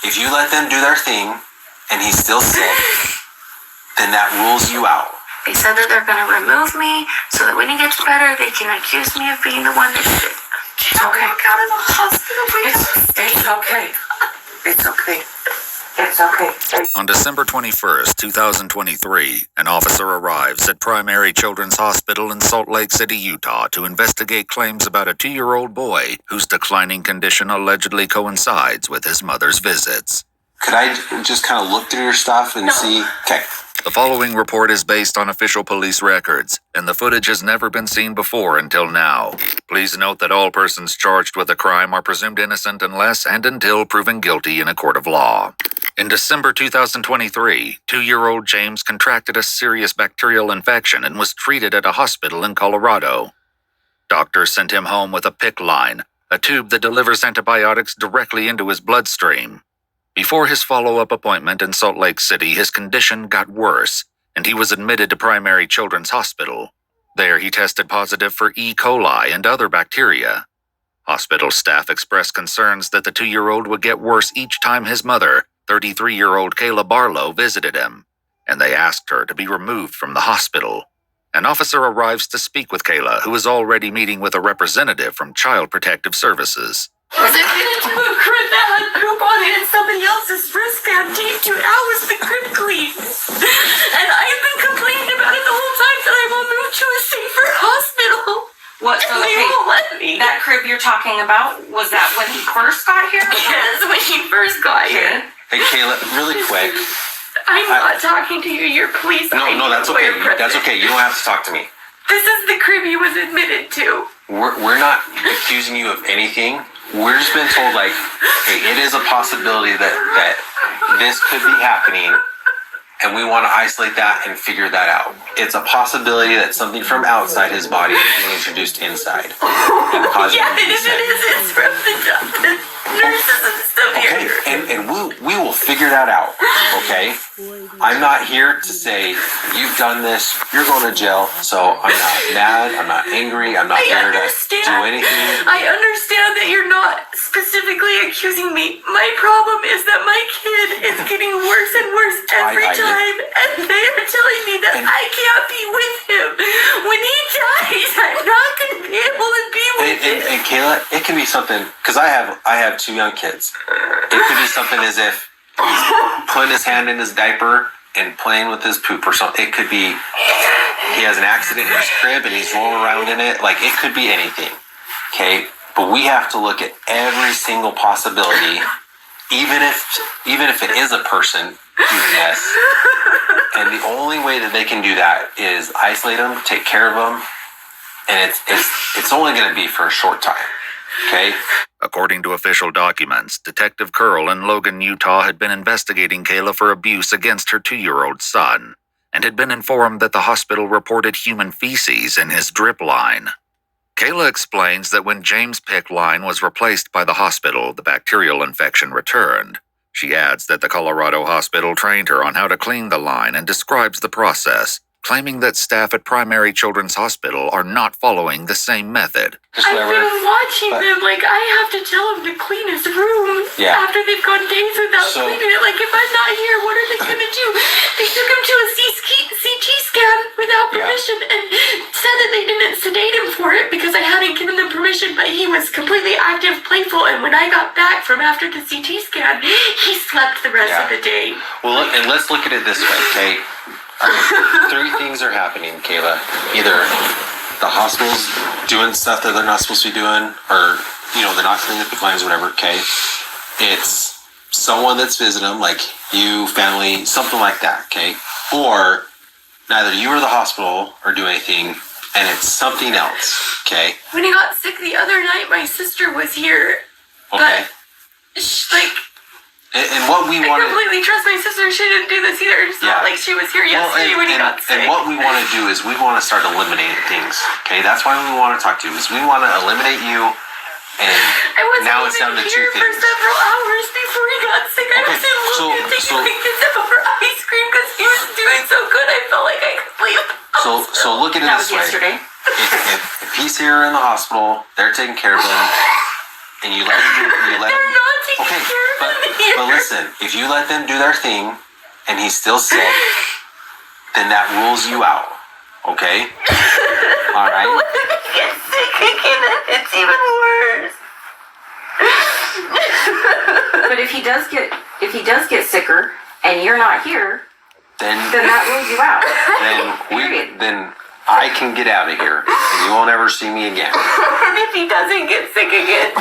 If you let them do their thing and he's still sick, then that rules you out. They said that they're going to remove me so that when he gets better, they can accuse me of being the one that did it. It's okay. Walk out of the hospital. It's okay. It's okay. It's okay. On December 21st, 2023, an officer arrives at Primary Children's Hospital in Salt Lake City, Utah, to investigate claims about a 2-year-old boy whose declining condition allegedly coincides with his mother's visits. Could I just kind of look through your stuff and see? Okay. The following report is based on official police records, and the footage has never been seen before until now. Please note that all persons charged with a crime are presumed innocent unless and until proven guilty in a court of law. In December 2023, 2-year-old James contracted a serious bacterial infection and was treated at a hospital in Colorado. Doctors sent him home with a PICC line, a tube that delivers antibiotics directly into his bloodstream. Before his follow-up appointment in Salt Lake City, his condition got worse, and he was admitted to Primary Children's Hospital. There, he tested positive for E. coli and other bacteria. Hospital staff expressed concerns that the 2-year-old would get worse each time his mother, 33-year-old Kayla Barlow, visited him, and they asked her to be removed from the hospital. An officer arrives to speak with Kayla, who is already meeting with a representative from Child Protective Services. Was it going to do a crib that had poop on it and somebody else's wristband taped to it? How was the crib clean? And I've been complaining about it the whole time that I will move to a safer hospital. What? And they won't let me. That crib you're talking about, was that when he first got here? Yes, when he first got here. Hey, Kayla, really quick. I'm not talking to you. You're police. No, that's okay. That's okay. You don't have to talk to me. This is the crib he was admitted to. We're not accusing you of anything. We're just been told, like, hey, it is a possibility that this could be happening, and we want to isolate that and figure that out. It's a possibility that something from outside his body is being introduced inside. Yeah, it is. It's from the nurses and stuff okay, here. and we will figure that out, okay? I'm not here to say, you've done this, you're going to jail, so I'm not mad, I'm not angry, I'm not here to do anything. I understand that you're not specifically accusing me. My problem is that my kid is getting worse and worse every time, and they are telling me that I can't be with him. When he dies, I'm not going to be able to be with him. And Kayla, it can be something, because I have 2 young kids. It could be something as if he's putting his hand in his diaper and playing with his poop or something. It could be he has an accident in his crib and he's rolling around in it. Like, it could be anything. Okay? But we have to look at every single possibility, even if it is a person doing this. And the only way that they can do that is isolate them, take care of them, and it's only going to be for a short time. Okay? According to official documents, Detective Curl in Logan, Utah had been investigating Kayla for abuse against her 2-year-old son, and had been informed that the hospital reported human feces in his drip line. Kayla explains that when James' PICC line was replaced by the hospital, the bacterial infection returned. She adds that the Colorado hospital trained her on how to clean the line and describes the process, claiming that staff at Primary Children's Hospital are not following the same method. I've been watching them. Like, I have to tell them to clean his room after they've gone days without cleaning it. Like, if I'm not here, what are they going to do? They took him to a CT scan without permission and said that they didn't sedate him for it because I hadn't given them permission, but he was completely active, playful, and when I got back from after the CT scan, he slept the rest of the day. Well, and let's look at it this way, okay? 3 things are happening, Kayla. Either the hospital's doing stuff that they're not supposed to be doing, or, they're not cleaning up the lines or whatever, okay? It's someone that's visiting them, like you, family, something like that, okay? Or neither you or the hospital are doing anything, and it's something else, okay? When he got sick the other night, my sister was here. Okay. But, and what we want I completely trust my sister. She didn't do this either. It's not like she was here yesterday when he got sick. And what we want to do is we want to start eliminating things. Okay, that's why we want to talk to you. Is we want to eliminate you. And now it's down to 2 things. I wasn't even here for several hours before he got sick. I was in Logan taking a sip of her ice cream because he was doing so good. I felt like I could leave. So look at it this way. Yesterday. If he's here in the hospital, they're taking care of him, and you let him do. They're not taking Okay, care of him here. but listen, if you let them do their thing and he's still sick, then that rules you out. Okay? All right? When he gets sick again, it's even worse. But if he does get sicker and you're not here, Then that rules you out. then I can get out of here and you won't ever see me again. And if he doesn't get sick again?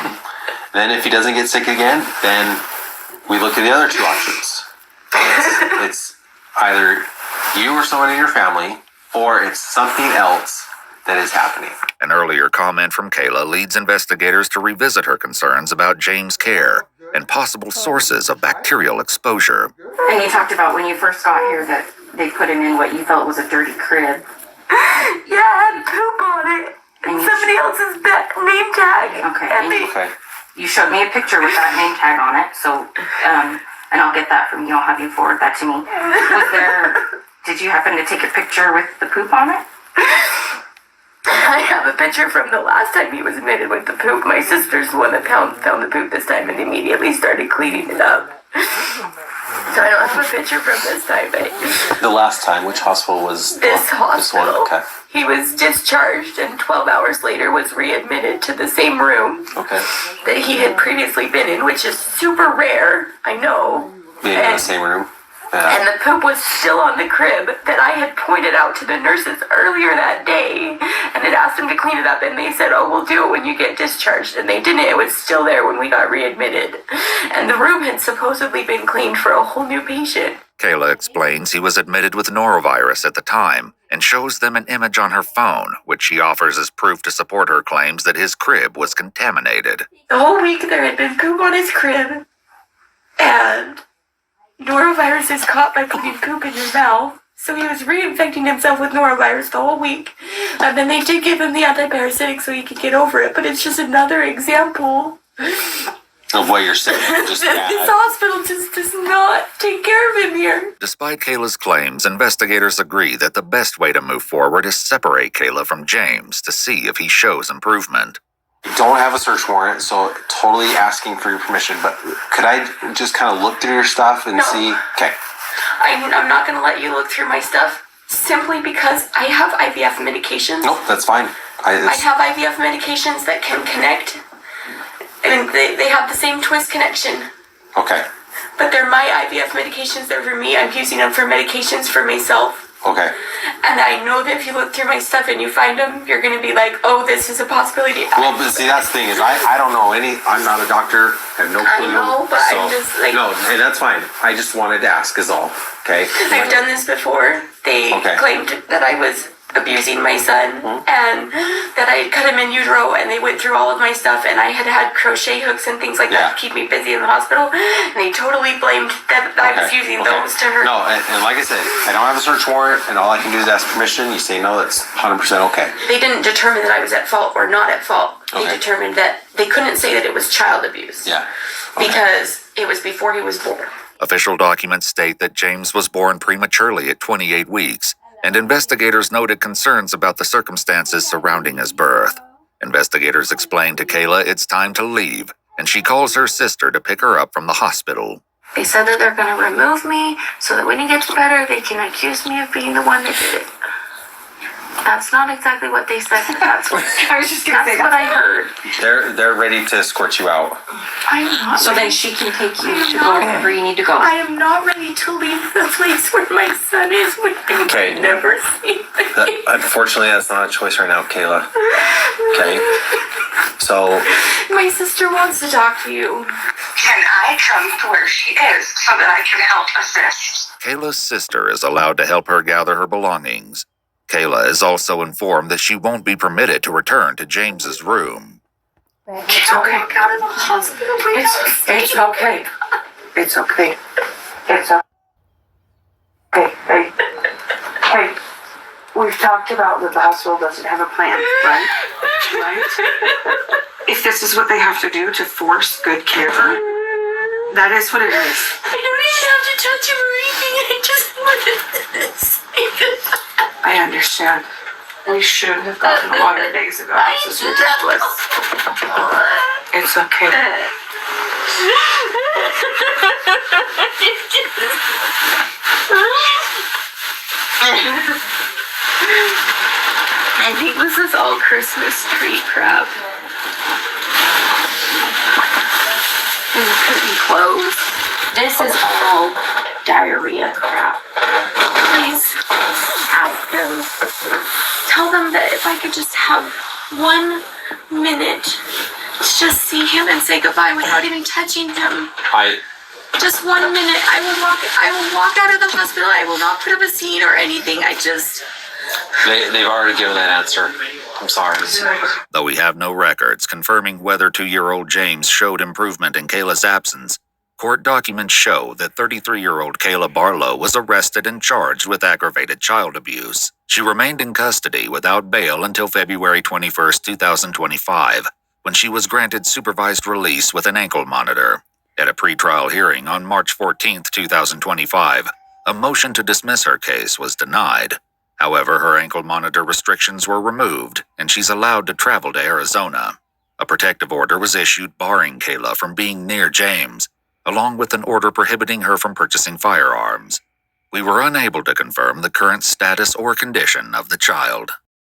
Then if he doesn't get sick again, then we look at the other two options. It's either you or someone in your family, or it's something else that is happening. An earlier comment from Kayla leads investigators to revisit her concerns about James' care and possible sources of bacterial exposure. And you talked about when you first got here that they put him in what you felt was a dirty crib. Yeah, it had poop on it. And somebody else's name tag. Okay. And they, Okay. You showed me a picture with that name tag on it, so, and I'll get that from you. I'll have you forward that to me. Did you happen to take a picture with the poop on it? I have a picture from the last time he was admitted with the poop. My sister's the one that found the poop this time and immediately started cleaning it up. So I don't have a picture from this time, but The last time, which hospital was this hospital, Okay. he was discharged and 12 hours later was readmitted to the same room Okay. that he had previously been in, which is super rare, I know. Being in the same room. And the poop was still on the crib that I had pointed out to the nurses earlier that day and had asked them to clean it up, and they said, oh, we'll do it when you get discharged. And they didn't. It was still there when we got readmitted. And the room had supposedly been cleaned for a whole new patient. Kayla explains he was admitted with norovirus at the time and shows them an image on her phone, which she offers as proof to support her claims that his crib was contaminated. The whole week there had been poop on his crib, and norovirus is caught by putting poop in your mouth. So he was reinfecting himself with norovirus the whole week. And then they did give him the antiparasitic so he could get over it. But it's just another example. Of what you're saying. Just This hospital just does not take care of him here. Despite Kayla's claims, investigators agree that the best way to move forward is separate Kayla from James to see if he shows improvement. Don't have a search warrant, so totally asking for your permission. But could I just kind of look through your stuff and see? Okay. I'm not going to let you look through my stuff simply because I have IVF medications. Nope, that's fine. I have IVF medications that can connect. And they have the same twist connection. Okay. But they're my IVF medications. They're for me. I'm using them for medications for myself. Okay. And I know that if you look through my stuff and you find them, you're going to be like, oh, this is a possibility. Well, but see, that's the thing is I don't know I'm not a doctor. I have no clue. I know, but so, I'm just like... No, hey, that's fine. I just wanted to ask is all. Okay? I've done this before. They claimed that I was abusing my son and that I had cut him in utero, and they went through all of my stuff, and I had crochet hooks and things like that to keep me busy in the hospital, and they totally blamed that I was using those to hurt. No, and like I said, I don't have a search warrant, and all I can do is ask permission. You say no, that's 100% okay. They didn't determine that I was at fault or not at fault. They determined that they couldn't say that it was child abuse. Yeah. Because it was before he was born. Official documents state that James was born prematurely at 28 weeks, and investigators noted concerns about the circumstances surrounding his birth. Investigators explained to Kayla it's time to leave, and she calls her sister to pick her up from the hospital. They said that they're going to remove me so that when he gets better, they can accuse me of being the one that did it. That's not exactly what they said, but that's what I was just gonna say that's what I heard. They're ready to escort you out. I'm not So then she can take you to go wherever you need to go. I am not ready to leave the place where my son is with him. Okay. Never see him again. Unfortunately, that's not a choice right now, Kayla. Okay? So, My sister wants to talk to you. Can I come to where she is so that I can help assist? Kayla's sister is allowed to help her gather her belongings. Kayla is also informed that she won't be permitted to return to James's room. It's okay. Out of the hospital. It's okay. It's okay. It's okay. Hey, we've talked about that the hospital doesn't have a plan, right? Right? If this is what they have to do to force good care, that is what it is. I don't even have to touch him or anything. I just wanted this. I understand. We should have gotten water days ago. This is ridiculous. It's okay. I think this is all Christmas tree crap. And curtain clothes. This is all diarrhea crap. Please ask them. Tell them that if I could just have 1 minute to just see him and say goodbye without even touching him. Just 1 minute. I will walk out of the hospital. I will not put up a scene or anything. They've already given that answer. I'm sorry. Though we have no records confirming whether 2-year-old James showed improvement in Kayla's absence, court documents show that 33-year-old Kayla Barlow was arrested and charged with aggravated child abuse. She remained in custody without bail until February 21, 2025, when she was granted supervised release with an ankle monitor. At a pretrial hearing on March 14, 2025, a motion to dismiss her case was denied. However, her ankle monitor restrictions were removed, and she's allowed to travel to Arizona. A protective order was issued barring Kayla from being near James, along with an order prohibiting her from purchasing firearms. We were unable to confirm the current status or condition of the child.